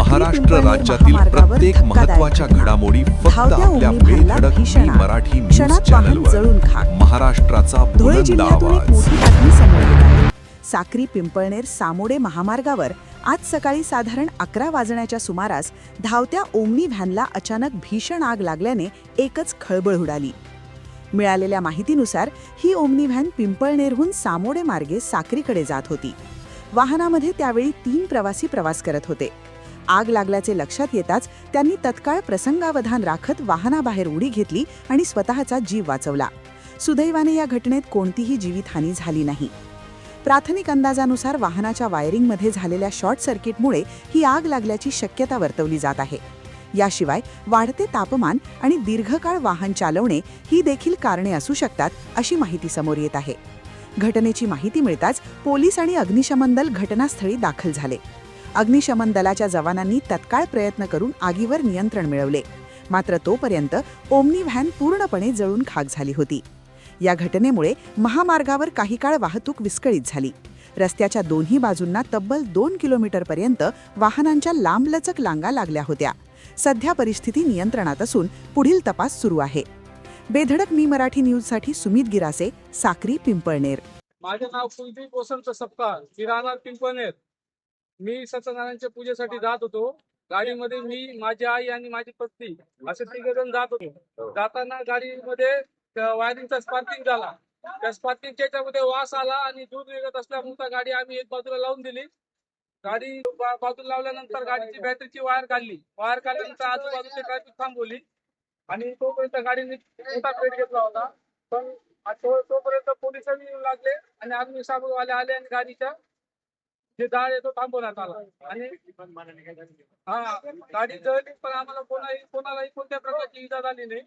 महाराष्ट्र राज्यातील प्रत्येक महत्त्वाच्या घडामोडी फक्त आपल्या बेधडक मी मराठी न्यूज चॅनलवर. महाराष्ट्राचा धुळे बुलंद जिल्ह्यातून एक आवाज. मोठी बातमी समोर येत आहे. साक्री पिंपळनेर सामोडे महामार्गावर आज सकाळी साधारण 11 वाजण्याच्या सुमारास धावत्या ओमनी व्हॅनला अचानक भीषण आग लागल्याने एकच खळबळ उडाली. मिळालेल्या माहितीनुसार ही ओमनी व्हॅन पिंपळनेरहून सामोडे मार्गे साक्रीकडे जात होती. वाहनामध्ये त्यावेळी 3 प्रवासी प्रवास करत होते. आग लागल्याचे लक्षात येताच त्यांनी तत्काळ प्रसंगावधान राखत वाहनाबाहेर उडी घेतली आणि स्वतःचा जीव वाचवला. सुदैवाने या घटनेत कोणतीही जीवितहानी झाली नाही. प्राथमिक अंदाजानुसार वाहनाच्या वायरिंगमध्ये झालेल्या शॉर्ट सर्किटमुळे ही आग लागल्याची शक्यता वर्तवली जात आहे. याशिवाय वाढते तापमान आणि दीर्घकाळ वाहन चालवणे ही देखील कारणे असू शकतात, अशी माहिती समोर येत आहे. घटनेची माहिती मिळताच पोलीस आणि अग्निशमन दल घटनास्थळी दाखल झाले. अग्निशमन दलाच्या जवानांनी तत्काळ प्रयत्न करून आगीवर नियंत्रण मिळवले. मात्र तोपर्यंत ओमनी व्हॅन पूर्णपणे जळून खाक झाली होती. या घटनेमुळे महामार्गावर काही काळ वाहतूक विस्कळीत झाली. रस्त्याच्या दोन्ही बाजूंना तब्बल 2 किलोमीटरपर्यंत वाहनांच्या लांबलचक रांगा लागल्या होत्या. सध्या परिस्थिती नियंत्रणात असून पुढील तपास सुरू आहे. बेधडक मी मराठी न्यूजसाठी सुमित गिरासे, साक्री, पिंपळनेर. माझे नाव कुलदीप वसंत सपकाळ, मी राहणार पिंपळनेर. मी सत्यनारायणच्या पूजेसाठी जात होतो. गाडीमध्ये मी, माझी आई आणि माझी पत्नी असे 3 जण जात होतो. जाताना गाडीमध्ये वायरिंगचा स्पार्किंग झाला. त्या स्पार्किंगच्या याच्यामध्ये वास आला आणि दूध निघत असल्यामुळे गाडी आम्ही एक बाजूला लावून दिली. गाडी बाजूला लावल्यानंतर गाडीची बॅटरीची वायर काढली. वायर काढल्यानंतर आजूबाजूची ट्रॅफिक थांबवली आणि तोपर्यंत गाडीने मोठा पेट घेतला होता. पण तोपर्यंत पोलिसही येऊ लागले आणि अग्निशामकवाले आले आणि गाडीच्या जे जाळ येतो थांबवण्यात आला. आणि गाडी जळली, पण आम्हाला कोणालाही कोणत्या प्रकारची इजा झाली नाही.